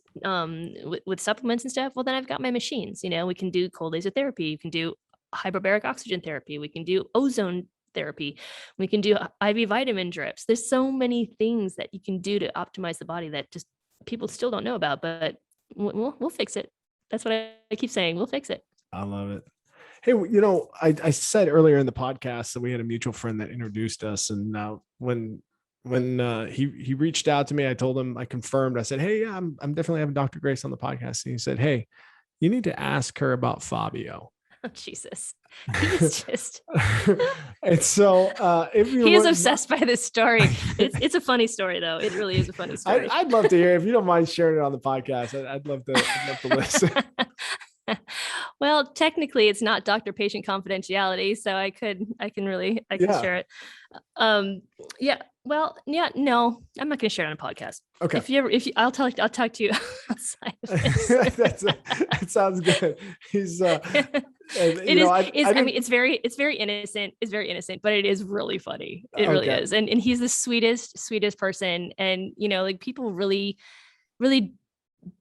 with supplements and stuff, well, then I've got my machines. We can do cold laser therapy, you can do hyperbaric oxygen therapy, we can do ozone therapy, we can do IV vitamin drips. There's so many things that you can do to optimize the body that just people still don't know about, but we'll fix it. That's what I keep saying. We'll fix it. I love it. Hey, I said earlier in the podcast that we had a mutual friend that introduced us, and when he reached out to me, I told him, I confirmed, I said, hey, I'm definitely having Dr. Grace on the podcast. And he said, hey, you need to ask her about Fabio. Oh, Jesus. He's just And so if you he is obsessed by this story. It's a funny story though. It really is a funny story. I'd love to hear if you don't mind sharing it on the podcast. I'd love to listen. Well, technically it's not doctor-patient confidentiality, so I can share it. No, I'm not going to share it on a podcast. Okay. I'll talk to you outside of this. That sounds good. He's it's very innocent. It's very innocent, but it is really funny. It really is. And he's the sweetest person. And, like people really, really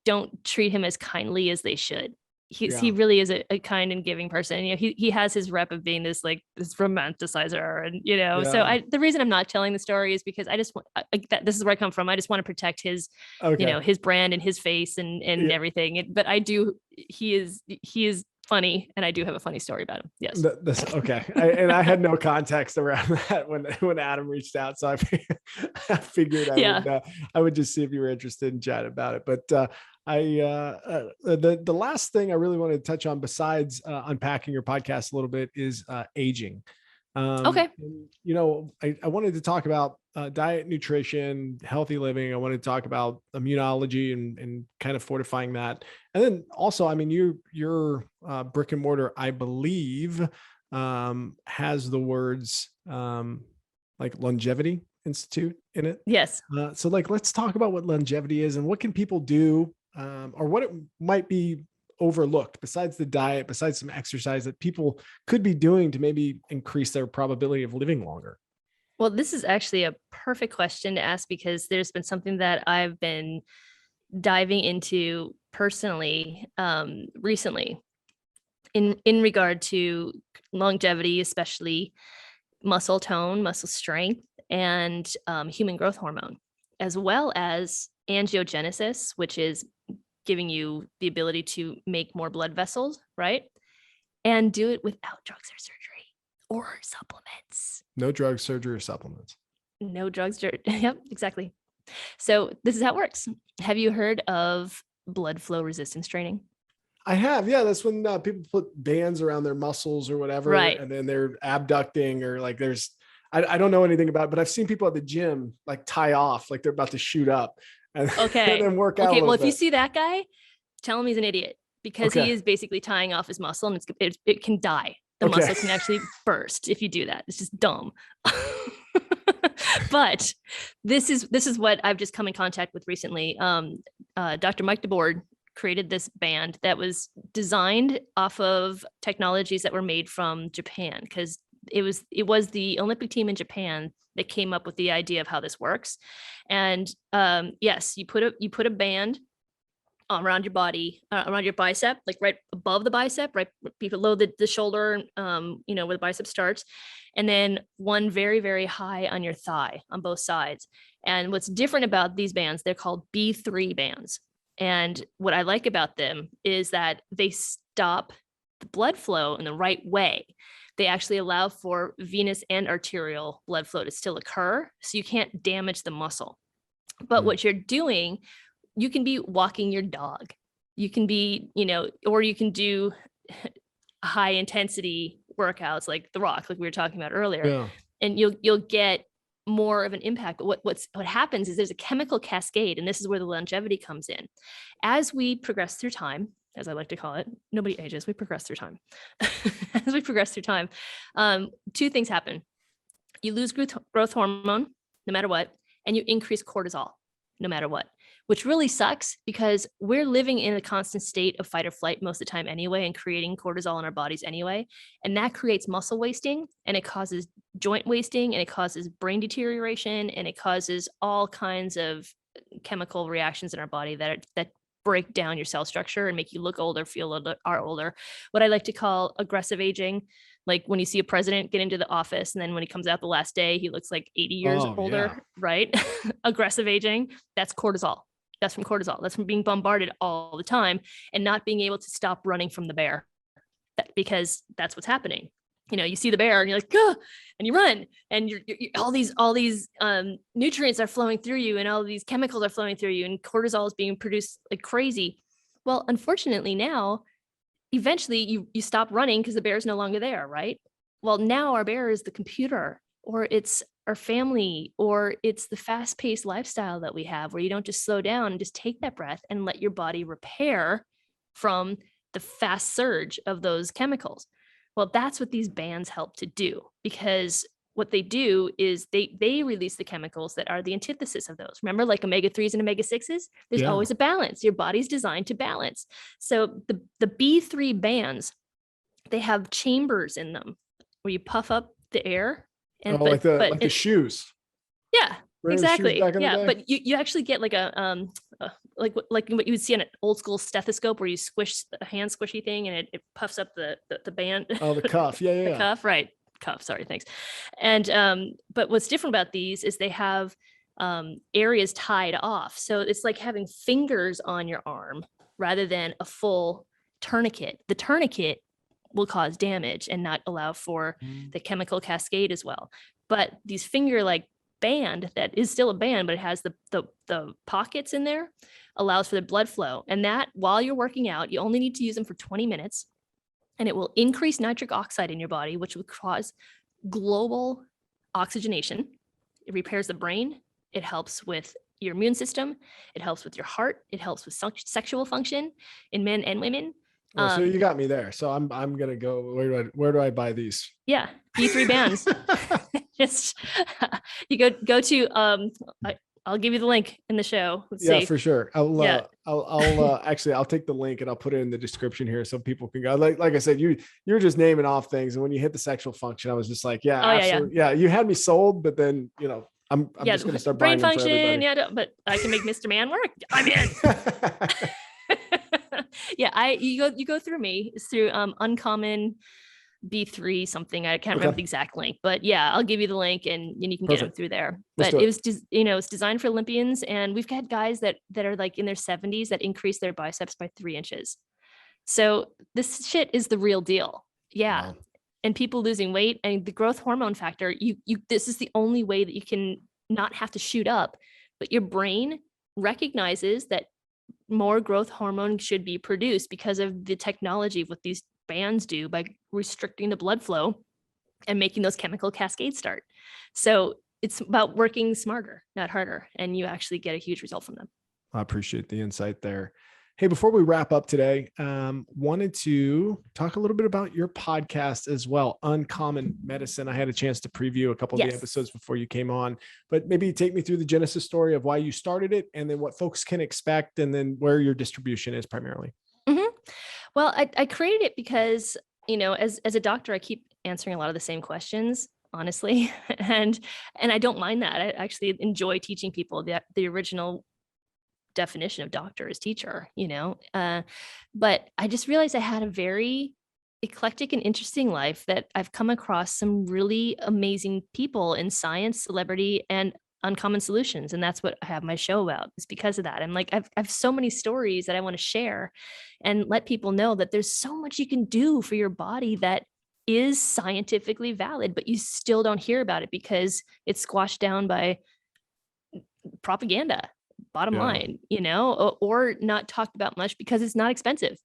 don't treat him as kindly as they should. He really is a kind and giving person. He has his rep of being this romanticizer, and so the reason I'm not telling the story is because I just want this is where I come from. I just want to protect his his brand and his face and everything. But he is funny, and I do have a funny story about him. Yes. Okay. I had no context around that when Adam reached out, so I figured I would just see if you were interested in chatting about it. But the last thing I really wanted to touch on, besides unpacking your podcast a little bit, is aging. Okay. I wanted to talk about diet, nutrition, healthy living. I wanted to talk about immunology and kind of fortifying that. And then also, I mean, your brick and mortar, I believe, has the words like Longevity Institute in it. Yes. So let's talk about what longevity is and what can people do, or what it might be overlooked besides the diet, besides some exercise that people could be doing to maybe increase their probability of living longer. Well, this is actually a perfect question to ask, because there's been something that I've been diving into personally recently in regard to longevity, especially muscle tone, muscle strength, and human growth hormone, as well as angiogenesis, which is giving you the ability to make more blood vessels, right? And do it without drugs or surgery or supplements. No drugs, surgery, or supplements. No drugs. Yep, exactly. So this is how it works. Have you heard of blood flow resistance training? I have. Yeah. That's when people put bands around their muscles or whatever, right? And then they're abducting, or like I don't know anything about it, but I've seen people at the gym like tie off, like they're about to shoot up. And then work out. Okay. Well, if you see that guy, tell him he's an idiot, because he is basically tying off his muscle, and it can die. The muscle can actually burst if you do that. It's just dumb. But this is what I've just come in contact with recently. Dr. Mike DeBoard created this band that was designed off of technologies that were made from Japan, because it was the Olympic team in Japan that came up with the idea of how this works. And yes, you put a band around your body, around your bicep, like right above the bicep, right below the shoulder, where the bicep starts, and then one very, very high on your thigh on both sides. And what's different about these bands, they're called B3 bands. And what I like about them is that they stop the blood flow in the right way. They actually allow for venous and arterial blood flow to still occur, so you can't damage the muscle. But what you're doing, you can be walking your dog. You can be, or you can do high intensity workouts like The Rock, like we were talking about earlier. Yeah. And you'll get more of an impact. But what happens is there's a chemical cascade, and this is where the longevity comes in. As we progress through time, as I like to call it, nobody ages, we progress through time. As we progress through time, two things happen. You lose growth hormone, no matter what, and you increase cortisol, no matter what, which really sucks, because we're living in a constant state of fight or flight most of the time anyway, and creating cortisol in our bodies anyway. And that creates muscle wasting, and it causes joint wasting, and it causes brain deterioration, and it causes all kinds of chemical reactions in our body that break down your cell structure and make you look older, feel older. What I like to call aggressive aging. Like when you see a president get into the office, and then when he comes out the last day, he looks like 80 years older, right? Aggressive aging, that's cortisol. That's from cortisol. That's from being bombarded all the time and not being able to stop running from the bear, because that's what's happening. You see the bear and you're like, "Gah!" and you run, and you're all these nutrients are flowing through you, and all these chemicals are flowing through you, and cortisol is being produced like crazy. Well, unfortunately now eventually you stop running because the bear is no longer there, right? Well, now our bear is the computer, or it's our family, or it's the fast-paced lifestyle that we have where you don't just slow down and just take that breath and let your body repair from the fast surge of those chemicals. Well, that's what these bands help to do, because what they do is they release the chemicals that are the antithesis of those. Remember, like omega-3s and omega-6s? There's Yeah. always a balance. Your body's designed to balance. So the B3 bands, they have chambers in them where you puff up the air. And like the shoes. Yeah, Remember the shoes exactly. back in the Yeah, day? but you actually get like a like what you would see on an old school stethoscope, where you squish a hand squishy thing and it puffs up the band. Oh, the cuff. Yeah, The cuff, right? Cuff. Sorry, thanks. And but what's different about these is they have areas tied off, so it's like having fingers on your arm rather than a full tourniquet. The tourniquet will cause damage and not allow for the chemical cascade as well. But these finger-like band that is still a band, but it has the pockets in there, allows for the blood flow. And that, while you're working out, you only need to use them for 20 minutes, and it will increase nitric oxide in your body, which will cause global oxygenation. It repairs the brain. It helps with your immune system. It helps with your heart. It helps with sexual function in men and women. Well, so you got me there. So I'm gonna go. Where do I buy these? Yeah, B3 bands. Just you go to I'll give you the link in the show. Let's see. For sure. I'll actually I'll take the link and I'll put it in the description here so people can go. Like I said, you're just naming off things, and when you hit the sexual function, I was just like, absolutely. Yeah, you had me sold, but then I'm just gonna start brain buying function. them for everybody. But I can make Mr. Man work. I'm in. Yeah, you go through me. It's through Uncommon B3 something. I can't remember the exact link, but yeah, I'll give you the link and you can get them through there. But it was just, it's designed for Olympians, and we've got guys that are like in their 70s that increase their biceps by 3 inches. So this shit is the real deal. Yeah. Wow. And people losing weight and the growth hormone factor, this is the only way that you can not have to shoot up, but your brain recognizes that more growth hormone should be produced because of the technology of what these bands do by restricting the blood flow and making those chemical cascades start. So it's about working smarter, not harder, and you actually get a huge result from them. I appreciate the insight there. Hey, before we wrap up today, wanted to talk a little bit about your podcast as well, Uncommon Medicine. I had a chance to preview a couple of the episodes before you came on, but maybe take me through the genesis story of why you started it, and then what folks can expect, and then where your distribution is primarily. Mm-hmm. Well, I created it because, as a doctor, I keep answering a lot of the same questions, honestly, and I don't mind that. I actually enjoy teaching people. The original definition of doctor is teacher, but I just realized I had a very eclectic and interesting life, that I've come across some really amazing people in science, celebrity, and uncommon solutions. And that's what I have my show about. It's because of that. I'm like, I've so many stories that I want to share and let people know that there's so much you can do for your body that is scientifically valid, but you still don't hear about it because it's squashed down by propaganda, bottom line, or not talked about much because it's not expensive,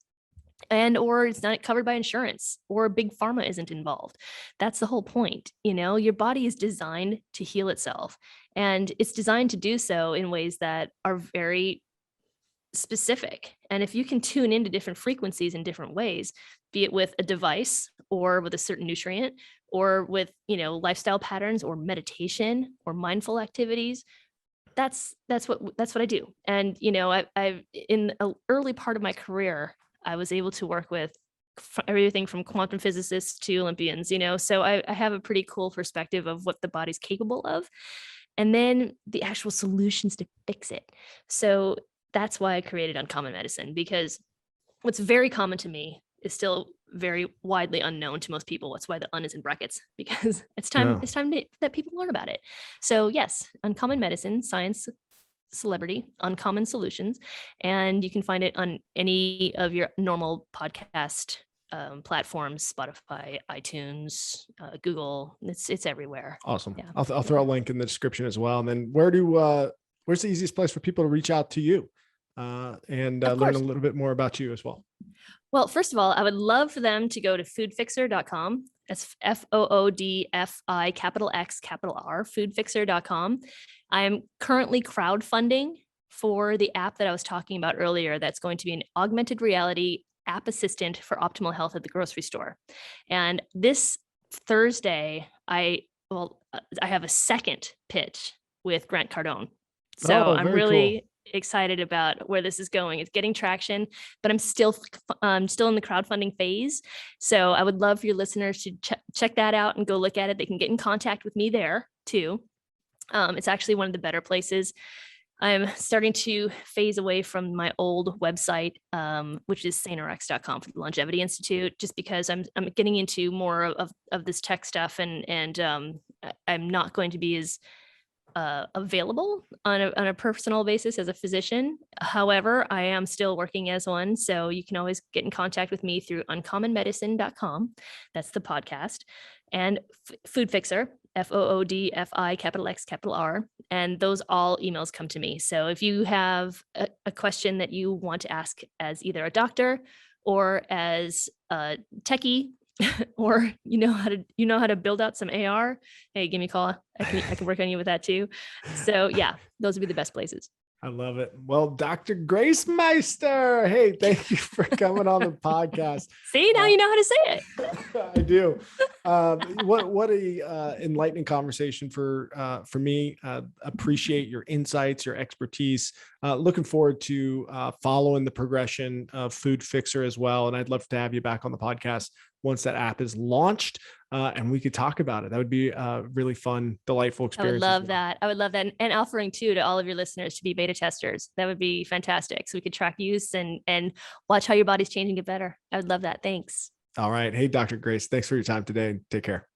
or it's not covered by insurance, or big pharma isn't involved. That's the whole point. Your body is designed to heal itself, and it's designed to do so in ways that are very specific. And if you can tune into different frequencies in different ways, be it with a device or with a certain nutrient, or with, lifestyle patterns or meditation or mindful activities, that's what I do. And, I've in an early part of my career, I was able to work with everything from quantum physicists to Olympians, so I have a pretty cool perspective of what the body's capable of, and then the actual solutions to fix it. So that's why I created Uncommon Medicine, because what's very common to me is still very widely unknown to most people. That's why the "un" is in brackets, because it's time that people learn about it. So yes, Uncommon Medicine, science, celebrity, uncommon solutions, and you can find it on any of your normal podcast platforms: Spotify, iTunes, Google. It's everywhere. Awesome. Yeah. I'll throw a link in the description as well. And then where's the easiest place for people to reach out to you and learn a little bit more about you as well? Well, first of all, I would love for them to go to foodfixer.com. That's FOODFI capital X capital R, foodfixer.com. I am currently crowdfunding for the app that I was talking about earlier. That's going to be an augmented reality app assistant for optimal health at the grocery store. And this Thursday, I have a second pitch with Grant Cardone. So I'm really excited about where this is going. It's getting traction, but I'm still in the crowdfunding phase. So I would love for your listeners to check that out and go look at it. They can get in contact with me there too. It's actually one of the better places. I'm starting to phase away from my old website, which is sanorx.com for the Longevity Institute, just because I'm getting into more of this tech stuff, and I'm not going to be as available on a personal basis as a physician. However, I am still working as one. So you can always get in contact with me through uncommonmedicine.com. That's the podcast. And Food Fixer, FOODFI capital X capital R. And those all emails come to me. So if you have a question that you want to ask as either a doctor or as a techie, or you know how to build out some AR, hey, give me a call. I can work on you with that too. So yeah, those would be the best places. I love it. Well, Dr. Grace Meister, hey, thank you for coming on the podcast. See, now you know how to say it. I do. What a enlightening conversation for me. Appreciate your insights, your expertise. Looking forward to following the progression of Food Fixer as well. And I'd love to have you back on the podcast once that app is launched, and we could talk about it. That would be a really fun, delightful experience. I would love that. And offering too to all of your listeners to be beta testers. That would be fantastic. So we could track use and watch how your body's changing, get better. I would love that. Thanks. All right. Hey, Dr. Grace, thanks for your time today. Take care.